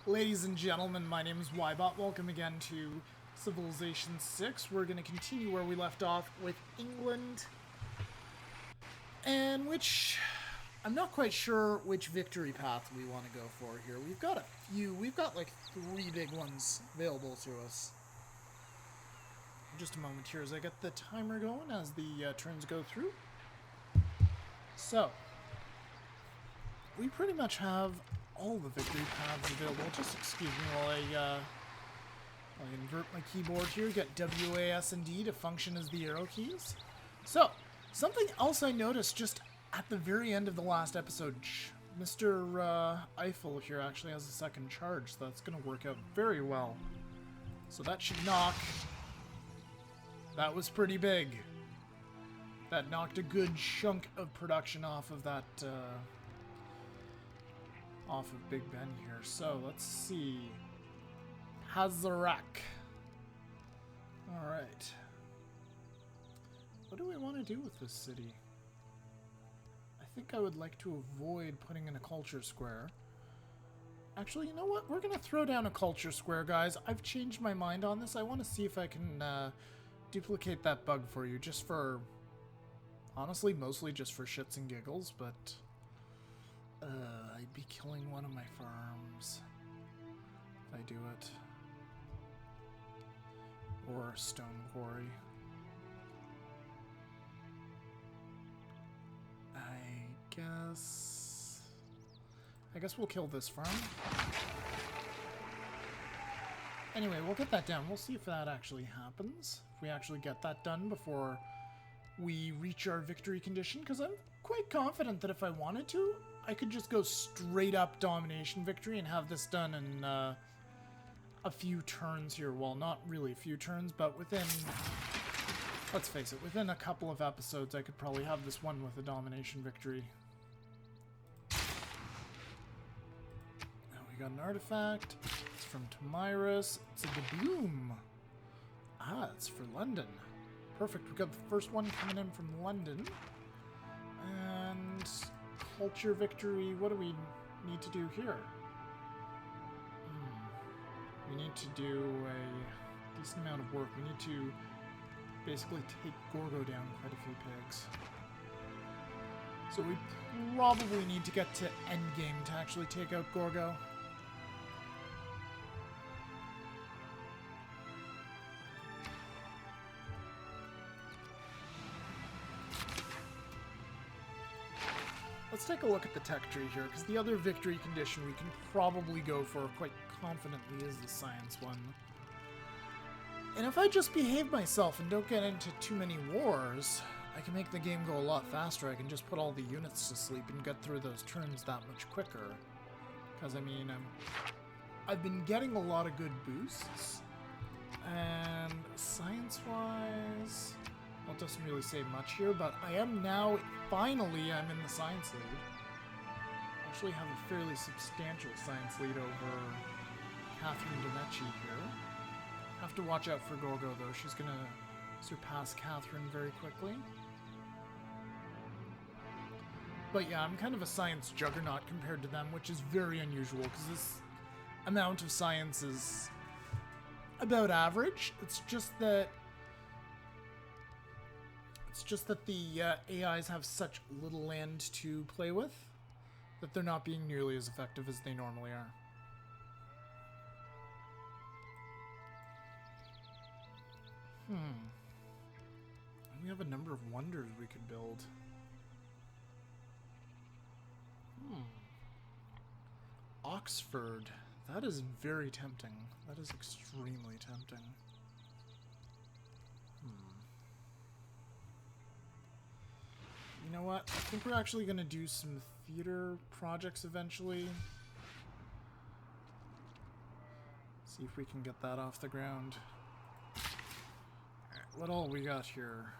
Ladies and gentlemen, my name is Ybot. Welcome again to Civilization 6. We're going to continue where we left off with England. And I'm not quite sure which victory path we want to go for here. We've got a few. We've got like 3 big ones available to us. Just a moment here as I get the timer going as the turns go through. So, we pretty much have all the victory paths available. Just excuse me while I invert my keyboard here, get W, A, S, and D to function as the arrow keys. So, something else I noticed just at the very end of the last episode, Mr. Eiffel here actually has a second charge, so that's going to work out very well. So that should knock. That was pretty big. That knocked a good chunk of production off of that, off of Big Ben here. So, let's see. Hazarak. Alright. What do we want to do with this city? I think I would like to avoid putting in a culture square. Actually, you know what? We're going to throw down a culture square, guys. I've changed my mind on this. I want to see if I can duplicate that bug for you, just for... honestly, mostly just for shits and giggles, but... I'd be killing one of my farms if I do it. Or a stone quarry. I guess we'll kill this farm. Anyway, we'll get that done. We'll see if that actually happens. If we actually get that done before we reach our victory condition, because I'm quite confident that if I wanted to, I could just go straight up domination victory and have this done in a few turns here. Well, not really a few turns, but within, let's face it, within a couple of episodes, I could probably have this one with a domination victory. Now we got an artifact. It's from Tamiris. It's a doubloon. Ah, it's for London. Perfect. We got the first one coming in from London. And culture victory. What do we need to do here? We need to do a decent amount of work. We need to basically take Gorgo down quite a few pigs. So we probably need to get to endgame to actually take out Gorgo. Let's take a look at the tech tree here, because the other victory condition we can probably go for quite confidently is the science one. And if I just behave myself and don't get into too many wars, I can make the game go a lot faster. I can just put all the units to sleep and get through those turns that much quicker. Because, I mean, I've been getting a lot of good boosts. And science-wise... well, it doesn't really say much here, but I am now, finally, I'm in the science lead. I actually have a fairly substantial science lead over Catherine Demechi here. Have to watch out for Gorgo, though. She's going to surpass Catherine very quickly. But yeah, I'm kind of a science juggernaut compared to them, which is very unusual, because this amount of science is about average. It's just that the AIs have such little land to play with that they're not being nearly as effective as they normally are. We have a number of wonders we could build. Oxford. That is very tempting. That is extremely tempting. You know what? I think we're actually going to do some theater projects eventually. See if we can get that off the ground. Alright, what all we got here?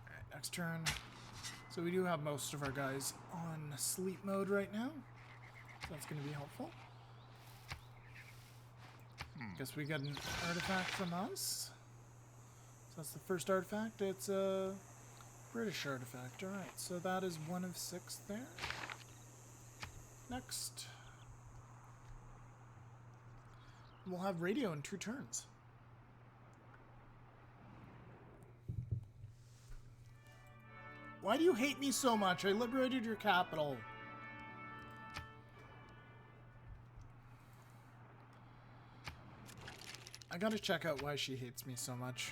Alright, next turn. So we do have most of our guys on sleep mode right now. So that's going to be helpful. Guess we got an artifact from us. So that's the first artifact. It's a British artifact. Alright, so that is 1 of 6 there. Next. We'll have radio in 2 turns. Why do you hate me so much? I liberated your capital. I gotta check out why she hates me so much.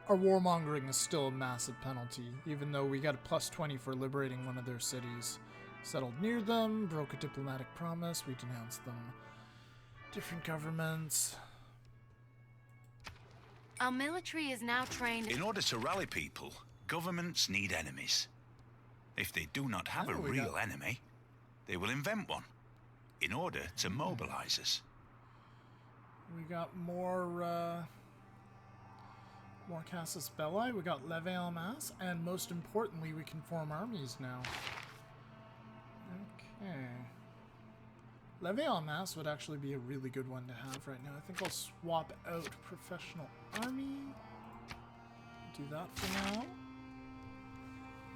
Our warmongering is still a massive penalty, even though we got a plus 20 for liberating one of their cities. Settled near them, broke a diplomatic promise, we denounced them. Different governments. Our military is now trained... In order to rally people, governments need enemies. If they do not have a real enemy, they will invent one in order to mobilize us. We got more Casus Belli, we got Leve en masse, and most importantly, we can form armies now. Okay. Leve en masse would actually be a really good one to have right now. I think I'll swap out Professional Army. Do that for now.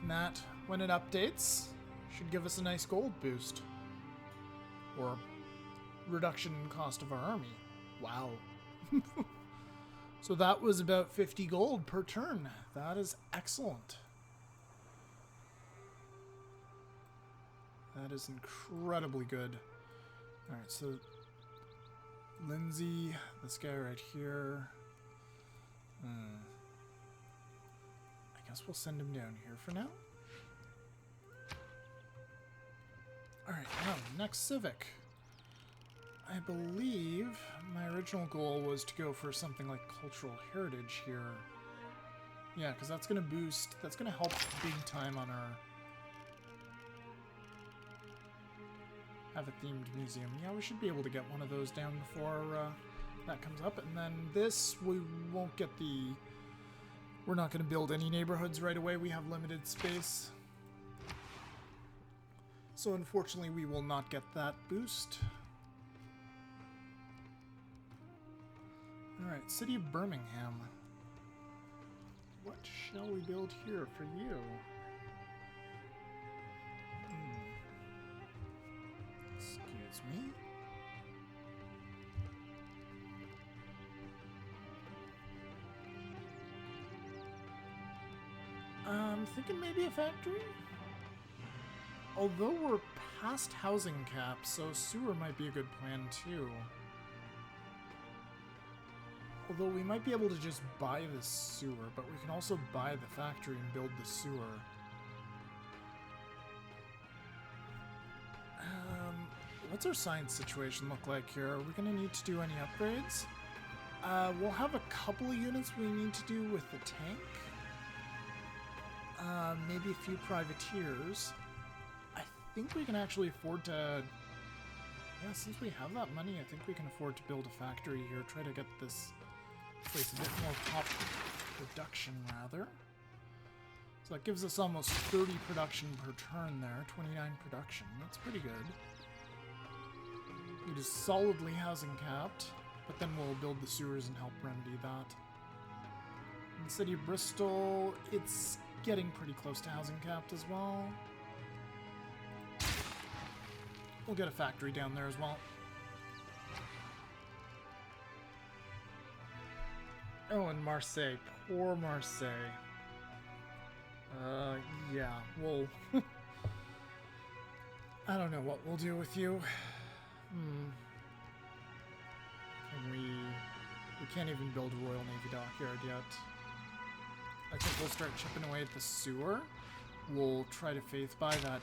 And that, when it updates, should give us a nice gold boost. Or reduction in cost of our army. Wow. So that was about 50 gold per turn. That is excellent. That is incredibly good. Alright, so Lindsay, this guy right here. I guess we'll send him down here for now. Alright, now, next civic. I believe my original goal was to go for something like cultural heritage here. Yeah, because that's going to boost, that's going to help big time on our... Have a themed museum. Yeah, we should be able to get one of those down before that comes up. And then this, we won't get the... We're not going to build any neighborhoods right away. We have limited space. So unfortunately, we will not get that boost. Alright, City of Birmingham. What shall we build here for you? Excuse me. I'm thinking maybe a factory? Although we're past housing cap, so sewer might be a good plan too. Although we might be able to just buy the sewer, but we can also buy the factory and build the sewer. What's our science situation look like here? Are we going to need to do any upgrades? We'll have a couple of units we need to do with the tank. Maybe a few privateers. I think we can actually afford to... Yeah, since we have that money, I think we can afford to build a factory here. Try to get this place a bit more top production, rather. So that gives us almost 30 production per turn there. 29 production. That's pretty good. It is solidly housing capped, but then we'll build the sewers and help remedy that. In the city of Bristol, it's getting pretty close to housing capped as well. We'll get a factory down there as well. Oh, and Marseille. Poor Marseille. Yeah, we'll... I don't know what we'll do with you. And we can't even build a Royal Navy dockyard yet. I think we'll start chipping away at the sewer. We'll try to faith by that...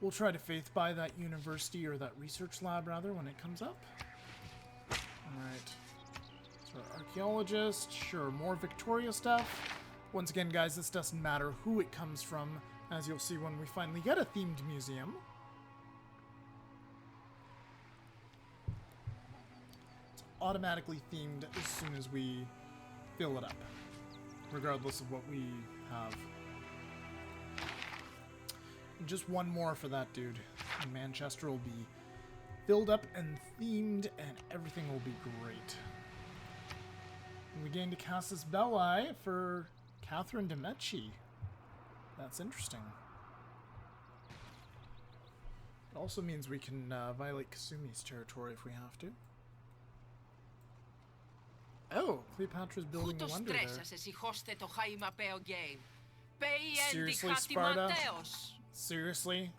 We'll try to faith by that university, or that research lab, rather, when it comes up. Alright. So, archaeologist, sure, more Victoria stuff. Once again, guys, this doesn't matter who it comes from, as you'll see when we finally get a themed museum. It's automatically themed as soon as we fill it up, regardless of what we have. And just one more for that dude, and Manchester will be filled up and themed, and everything will be great. And we gained a Casus Belli for Catherine de' Medici. That's interesting. It also means we can violate Kasumi's territory if we have to. Oh, Cleopatra's building a wonder there. Seriously, Sparta? Seriously?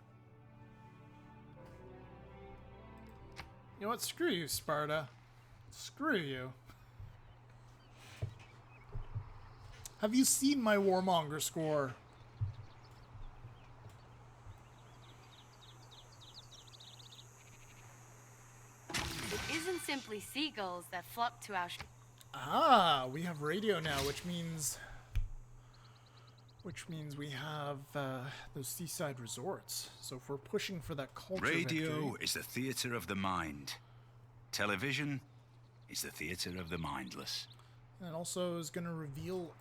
You know what? Screw you, Sparta. Screw you. Have you seen my warmonger score? It isn't simply seagulls that flock to our Ah, we have radio now, which means we have those seaside resorts. So if we're pushing for that culture Radio victory, is the theatre of the mind. Television is the theatre of the mindless. and it also is going to reveal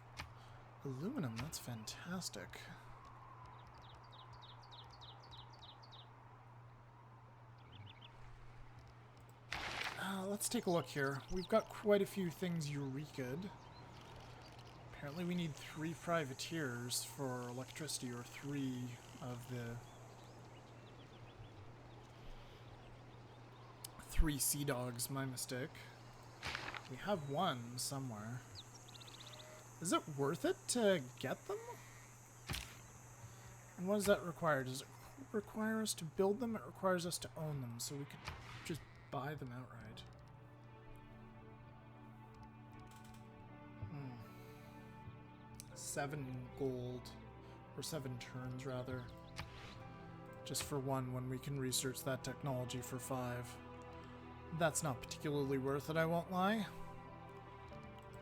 aluminum. That's fantastic. Let's take a look here. We've got quite a few things Eureka'd. Apparently we need 3 privateers for electricity, or 3 of the 3 sea dogs. My mistake. We have 1 somewhere. Is it worth it to get them? And what does that require? Does it require us to build them? It requires us to own them, so we could just buy them outright. 7 gold, or 7 turns rather, just for 1 when we can research that technology for 5. That's not particularly worth it, I won't lie.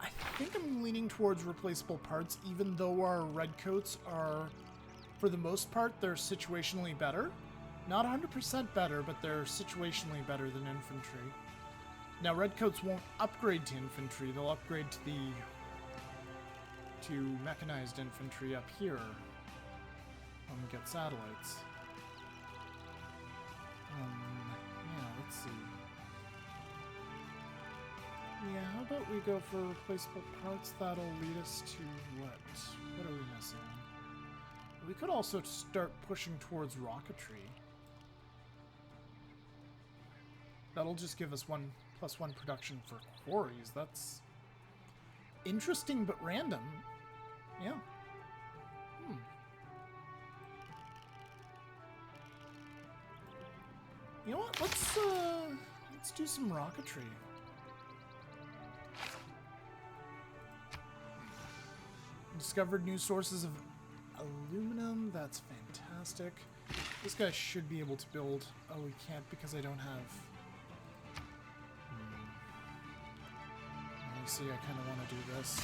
I think I'm leaning towards replaceable parts, even though our redcoats are, for the most part, they're situationally better. Not 100% better, but they're situationally better than infantry. Now, redcoats won't upgrade to infantry, they'll upgrade to mechanized infantry up here when we get satellites. Yeah, let's see. Yeah, how about we go for replaceable parts? That'll lead us to what? What are we missing? We could also start pushing towards rocketry. That'll just give us +1 production for quarries. That's interesting but random. Yeah. You know what? Let's do some rocketry. Discovered new sources of aluminum. That's fantastic. This guy should be able to build. Oh, we can't because I don't have. You see, I kind of want to do this.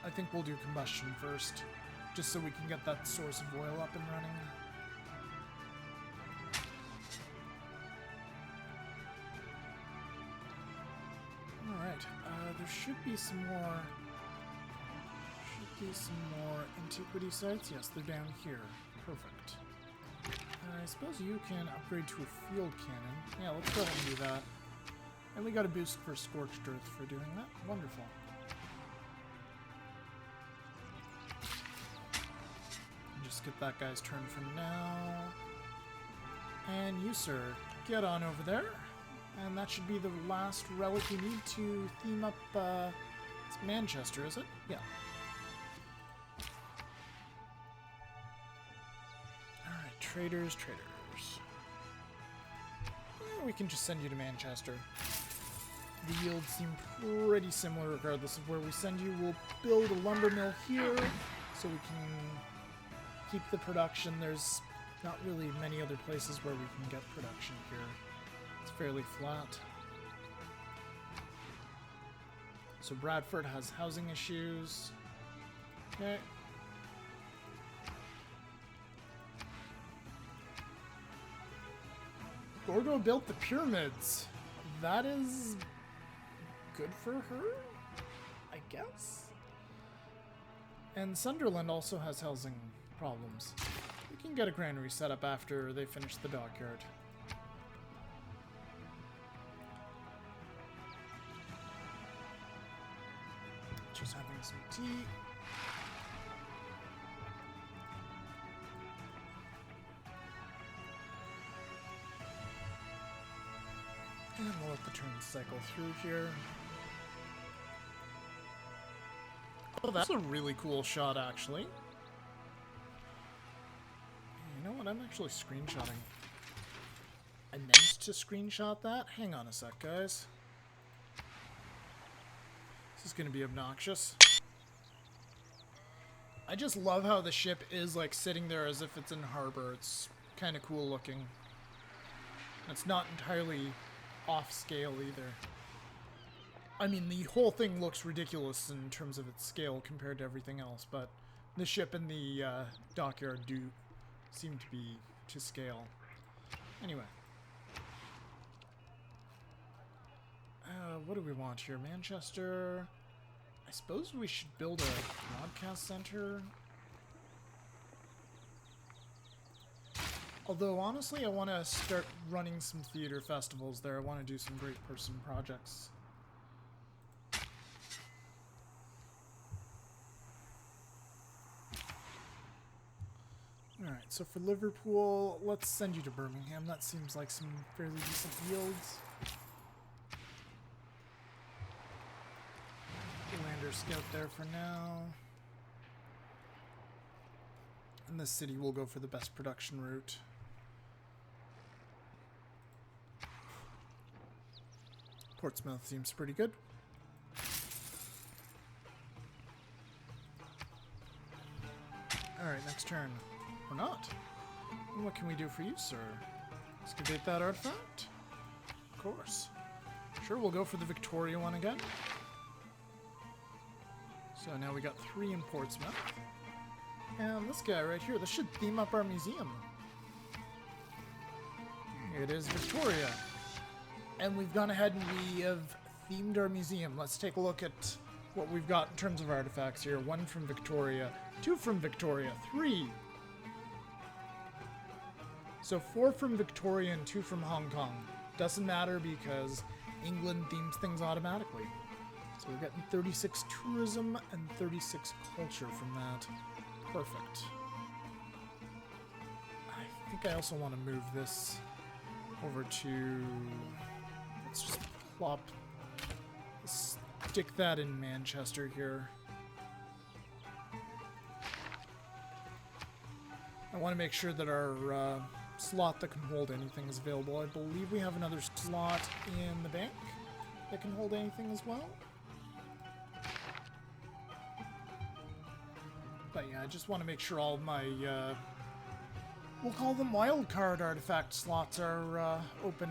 I think we'll do combustion first, just so we can get that source of oil up and running. Alright, there should be some more antiquity sites. Yes, they're down here. Perfect. I suppose you can upgrade to a field cannon. Yeah, let's go ahead and do that. And we got a boost for Scorched Earth for doing that. Wonderful. Just get that guy's turn for now. And you, sir, get on over there. And that should be the last relic you need to theme up, it's Manchester, is it? Yeah. Alright, traders. We can just send you to Manchester. The yields seem pretty similar regardless of where we send you. We'll build a lumber mill here so we can keep the production. There's not really many other places where we can get production here. It's fairly flat. So Bradford has housing issues. Okay. Gorgo built the pyramids. That is good for her, I guess. And Sunderland also has housing problems. We can get a granary set up after they finish the dockyard. just having some tea. And we'll let the turns cycle through here. Oh, that's a really cool shot, actually. You know what? I'm actually screenshotting. I meant to screenshot that? Hang on a sec, guys. This is going to be obnoxious. I just love how the ship is, like, sitting there as if it's in harbor. It's kind of cool looking. It's not entirely off scale either. I mean, the whole thing looks ridiculous in terms of its scale compared to everything else, but the ship and the dockyard do seem to be to scale. Anyway. What do we want here? Manchester. I suppose we should build a broadcast center. Although, honestly, I want to start running some theater festivals there. I want to do some great person projects. Alright, so for Liverpool, let's send you to Birmingham. That seems like some fairly decent yields. Lander Scout there for now. And this city will go for the best production route. Portsmouth seems pretty good. Alright, next turn. Or not. And what can we do for you, sir? Excavate that artifact? Of course. Sure, we'll go for the Victoria one again. So now we got 3 in Portsmouth. And this guy right here, this should theme up our museum. It is Victoria. And we've gone ahead and we have themed our museum. Let's take a look at what we've got in terms of artifacts here. 1 from Victoria, 2 from Victoria, 3. So 4 from Victoria and 2 from Hong Kong. Doesn't matter because England themes things automatically. So we're getting 36 tourism and 36 culture from that. Perfect. I think I also want to move this over to... Let's just plop... Stick that in Manchester here. I want to make sure that our slot that can hold anything is available. I believe we have another slot in the bank that can hold anything as well. But yeah, I just want to make sure all of my, we'll call them wildcard artifact slots are open.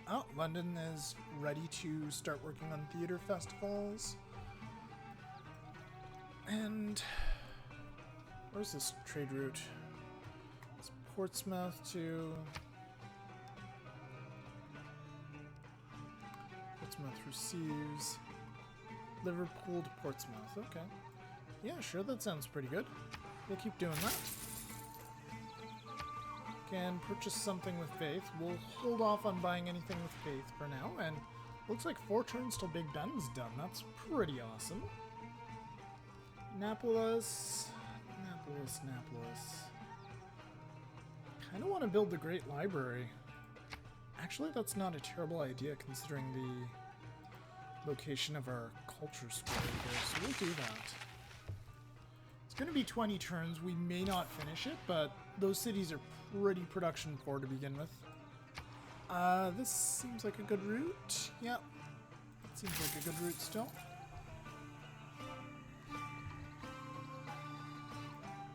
Oh, London is ready to start working on theater festivals. And where's this trade route? It's Portsmouth to... Portsmouth receives Liverpool to Portsmouth. Okay. Yeah, sure, that sounds pretty good. We'll keep doing that. Can purchase something with faith. We'll hold off on buying anything with faith for now, and looks like 4 turns till Big Ben's done. That's pretty awesome. Napolis. Kind of want to build the Great Library. Actually, that's not a terrible idea considering the location of our culture square here, so we'll do that. It's going to be 20 turns. We may not finish it, but those cities are pretty production poor to begin with. This seems like a good route. Yep. Seems like a good route still.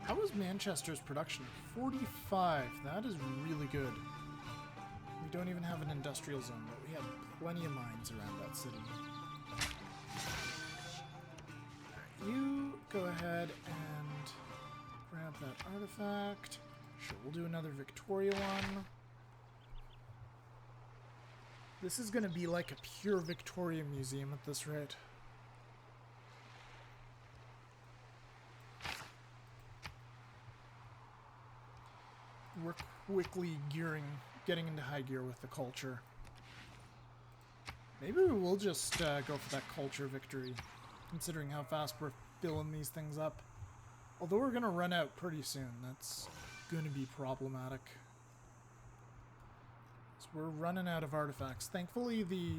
How was Manchester's production? 45. That is really good. We don't even have an industrial zone, but we have plenty of mines around that city. You go ahead and grab that artifact. Sure, we'll do another Victoria one. This is going to be like a pure Victoria museum at this rate. we're quickly getting into high gear with the culture. Maybe we will just go for that culture victory, considering how fast we're filling these things up. Although we're going to run out pretty soon. That's going to be problematic. So we're running out of artifacts. Thankfully, the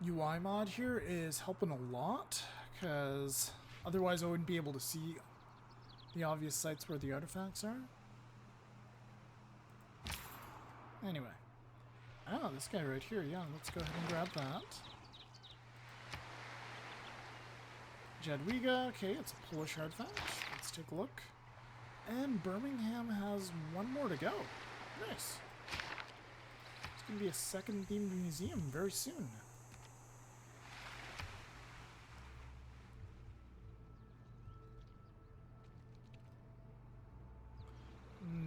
UI mod here is helping a lot, because otherwise I wouldn't be able to see the obvious sites where the artifacts are. Anyway. Oh, this guy right here. Yeah, let's go ahead and grab that. Jadwiga. Okay, it's a Polish artifact. Let's take a look. And Birmingham has one more to go. Nice. It's going to be a second themed museum very soon.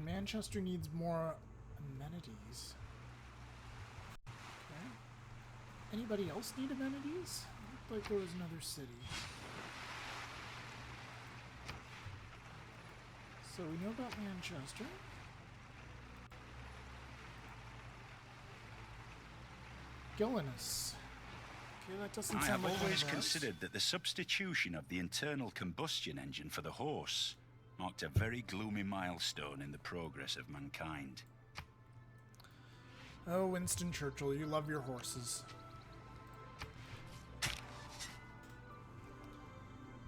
Manchester needs more amenities. Okay. Anybody else need amenities? Looked like there was another city. So we know about Manchester. Gillinus. Okay, that doesn't I sound have like always one of ours. considered that the substitution of the internal combustion engine for the horse marked a very gloomy milestone in the progress of mankind. Oh, Winston Churchill, you love your horses.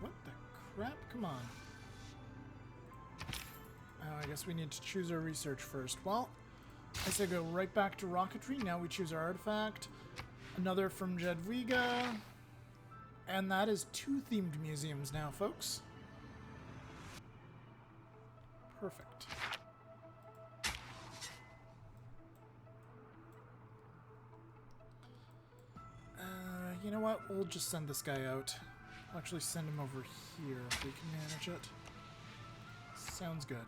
What the crap? Come on. Oh, I guess we need to choose our research first. Well, I say go right back to rocketry. Now we choose our artifact. Another from Jadwiga. And that is 2 themed museums now, folks. Perfect. You know what? We'll just send this guy out. I'll actually send him over here if we can manage it. Sounds good.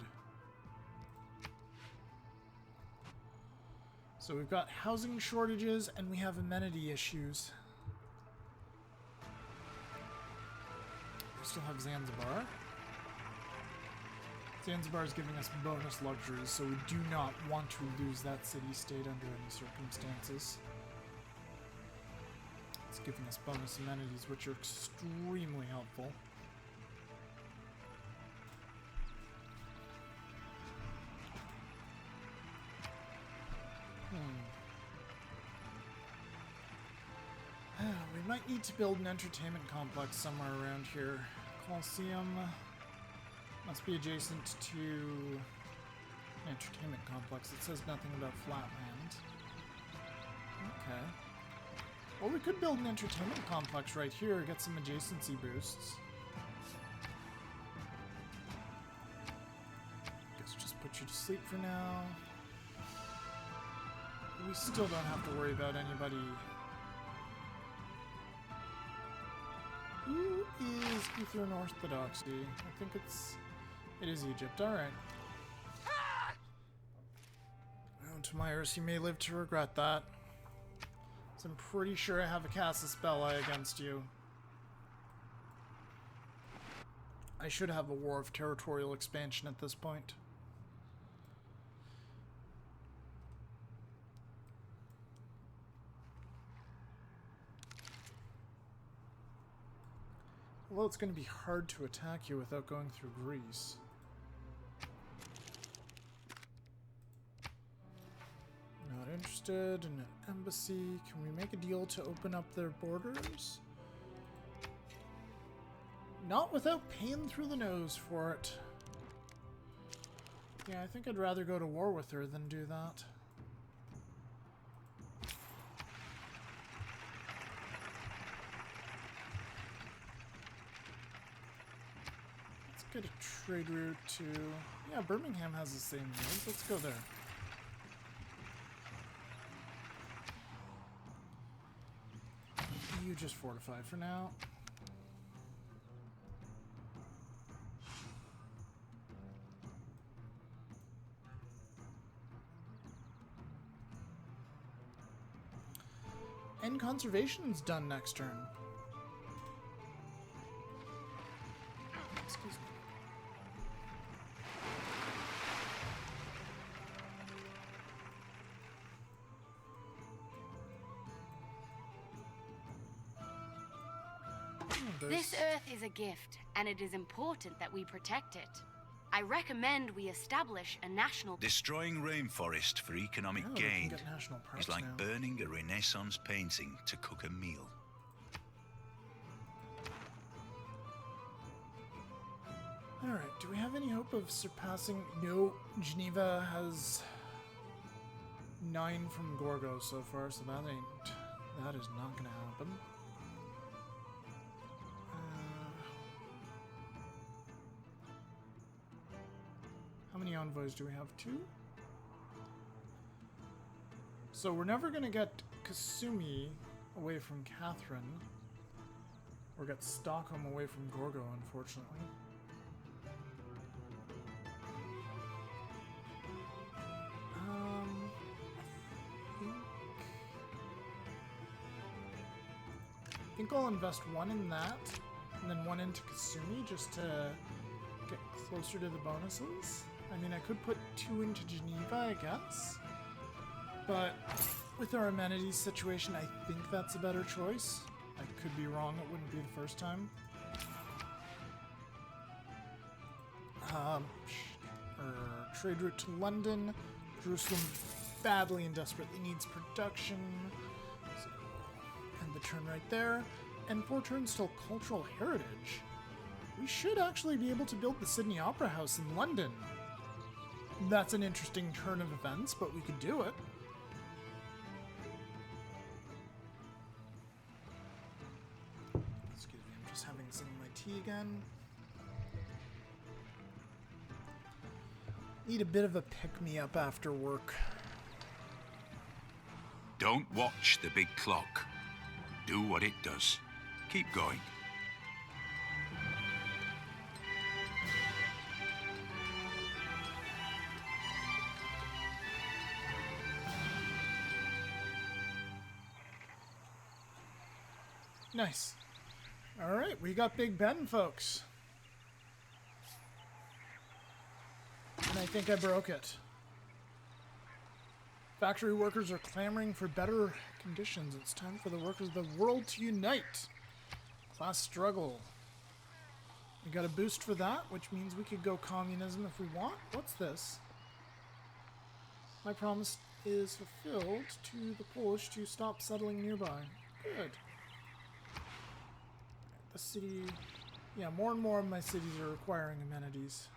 So we've got housing shortages and we have amenity issues. We still have Zanzibar. Zanzibar is giving us bonus luxuries, so we do not want to lose that city-state under any circumstances. It's giving us bonus amenities, which are extremely helpful. We might need to build an entertainment complex somewhere around here. Coliseum must be adjacent to an entertainment complex. It says nothing about flatland. Okay. Well, we could build an entertainment complex right here, get some adjacency boosts. Guess just put you to sleep for now. We still don't have to worry about anybody. Who is Lutheran Orthodoxy? I think it is Egypt. Alright. Oh, to Myers, you may live to regret that. So I'm pretty sure I have a Casus Belli against you. I should have a war of territorial expansion at this point. Well, it's going to be hard to attack you without going through Greece. Not interested in an embassy. Can we make a deal to open up their borders? Not without paying through the nose for it. Yeah, I think I'd rather go to war with her than do that. Let's get a trade route to... Yeah, Birmingham has the same rules. Let's go there. You just fortify for now. And conservation's done next turn. Excuse me. This Earth is a gift, and it is important that we protect it. I recommend we establish a national... Destroying rainforest for economic Oh, we can gain get national parks is like now. burning a Renaissance painting to cook a meal. Alright, do we have any hope of surpassing... No, Geneva has 9 from Gorgo so far, so that is not gonna happen. How many envoys do we have? 2? So we're never gonna get Kasumi away from Catherine, or get Stockholm away from Gorgo, unfortunately. I think I'll invest 1 in that, and then 1 into Kasumi just to get closer to the bonuses. I mean, I could put 2 into Geneva, I guess. But with our amenities situation, I think that's a better choice. I could be wrong, it wouldn't be the first time. Trade route to London. Jerusalem badly and desperately needs production. So, end the turn right there. And 4 turns till cultural heritage. We should actually be able to build the Sydney Opera House in London. That's an interesting turn of events, but we could do it. Excuse me, I'm just having some of my tea again. Need a bit of a pick-me-up after work. Don't watch the big clock. Do what it does. Keep going. Nice. Alright, we got Big Ben, folks. And I think I broke it. Factory workers are clamoring for better conditions. It's time for the workers of the world to unite. Class struggle. We got a boost for that, which means we could go communism if we want. What's this? My promise is fulfilled to the Polish to stop settling nearby. Good. The city... Yeah, more and more of my cities are requiring amenities.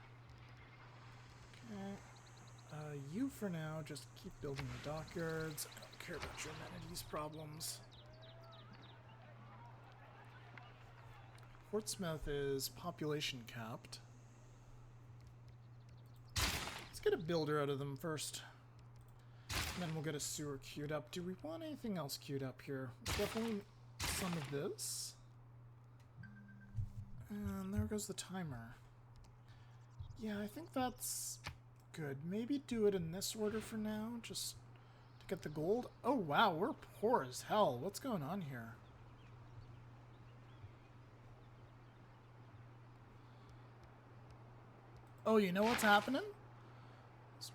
Okay. You for now, just keep building the dockyards. I don't care about your amenities problems. Portsmouth is population capped. Let's get a builder out of them first. And then we'll get a sewer queued up. Do we want anything else queued up here? Definitely some of this. And there goes the timer. Yeah, I think that's good. Maybe do it in this order for now, just to get the gold. Oh wow, we're poor as hell. What's going on here? Oh, you know what's happening?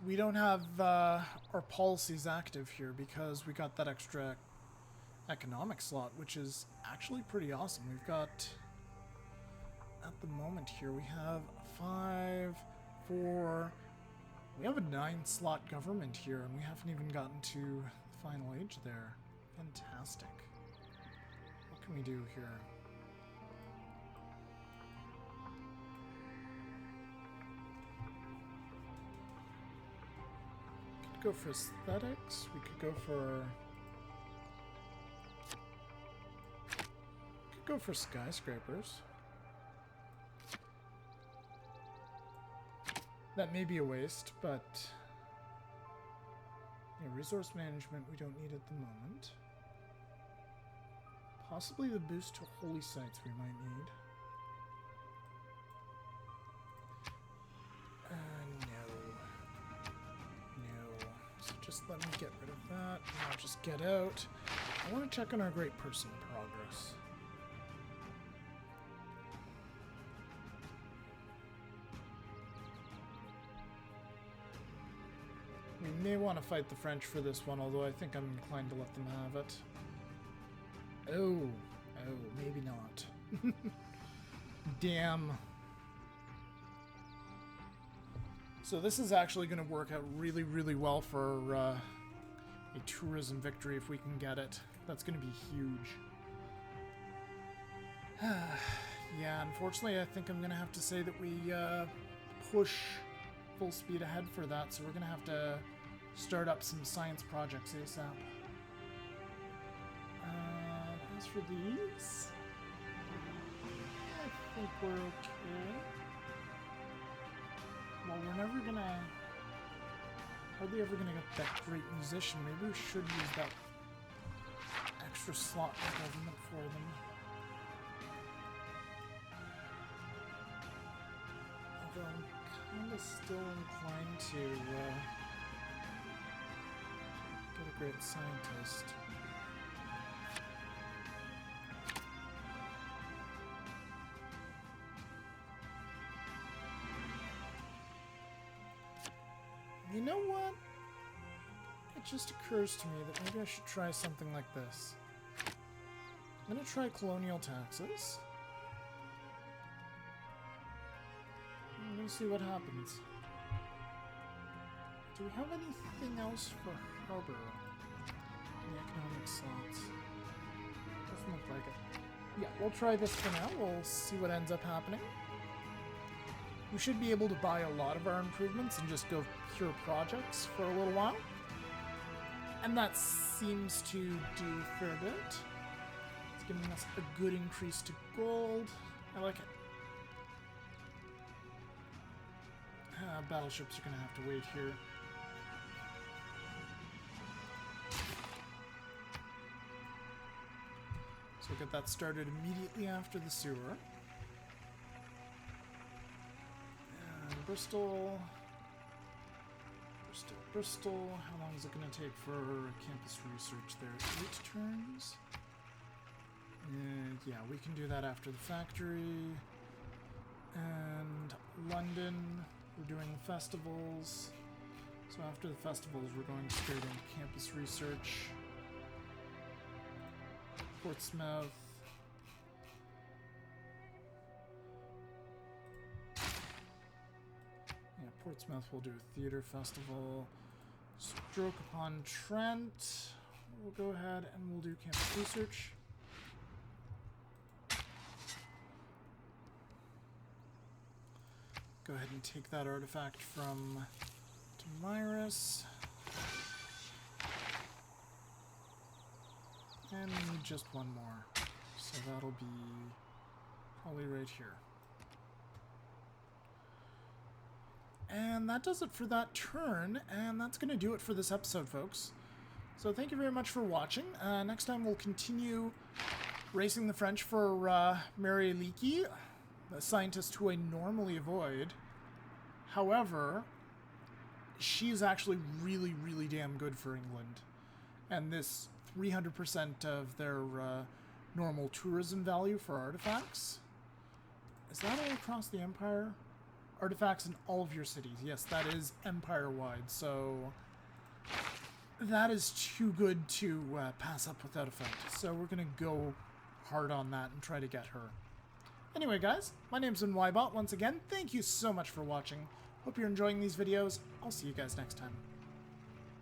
We don't have our policies active here because we got that extra economic slot, which is actually pretty awesome. We've got... At the moment here, we have 5, 4... We have a 9-slot government here, and we haven't even gotten to the final age there. Fantastic. What can we do here? We could go for aesthetics. We could go for... We could go for skyscrapers. That may be a waste, but yeah, resource management we don't need at the moment. Possibly the boost to holy sites we might need. No. So just let me get rid of that, and I'll just get out. I want to check on our great person progress. We may want to fight the French for this one, although I think I'm inclined to let them have it. Oh, maybe not. Damn. So this is actually going to work out really, really well for a tourism victory if we can get it. That's going to be huge. Yeah, unfortunately, I think I'm going to have to say that we push full speed ahead for that, so we're going to have to start up some science projects ASAP. As for these, I think we're okay. Well, we're never going to... hardly ever going to get that great musician. Maybe we should use that extra slot in government for them. Although I'm kind of still inclined to get a great scientist. You know what? It just occurs to me that maybe I should try something like this. I'm going to try colonial taxes. I'm going to see what happens. Do we have anything else for harbor in the economic slots? Doesn't look like it. Yeah, we'll try this for now. We'll see what ends up happening. We should be able to buy a lot of our improvements and just go pure projects for a little while. And that seems to do a fair bit. It's giving us a good increase to gold. I like it. Battleships are going to have to wait here. So we'll get that started immediately after the sewer. Bristol. How long is it going to take for campus research there? 8 turns? Yeah, we can do that after the factory. And London, we're doing festivals. So after the festivals, we're going straight into campus research. Portsmouth. Portsmouth will do a theater festival. Stoke-upon-Trent. We'll go ahead and we'll do campus research. Go ahead and take that artifact from Demiris. And we need just one more. So that'll be probably right here. And that does it for that turn, and that's going to do it for this episode, folks. So thank you very much for watching. Next time we'll continue racing the French for Mary Leakey, the scientist who I normally avoid. However, she's actually really, really damn good for England. And this 300% of their normal tourism value for artifacts. Is that all across the Empire? Artifacts in all of your cities. Yes, that is empire-wide, so that is too good to pass up without effect. So we're going to go hard on that and try to get her. Anyway, guys, my name's been Ybot. Once again, thank you so much for watching. Hope you're enjoying these videos. I'll see you guys next time.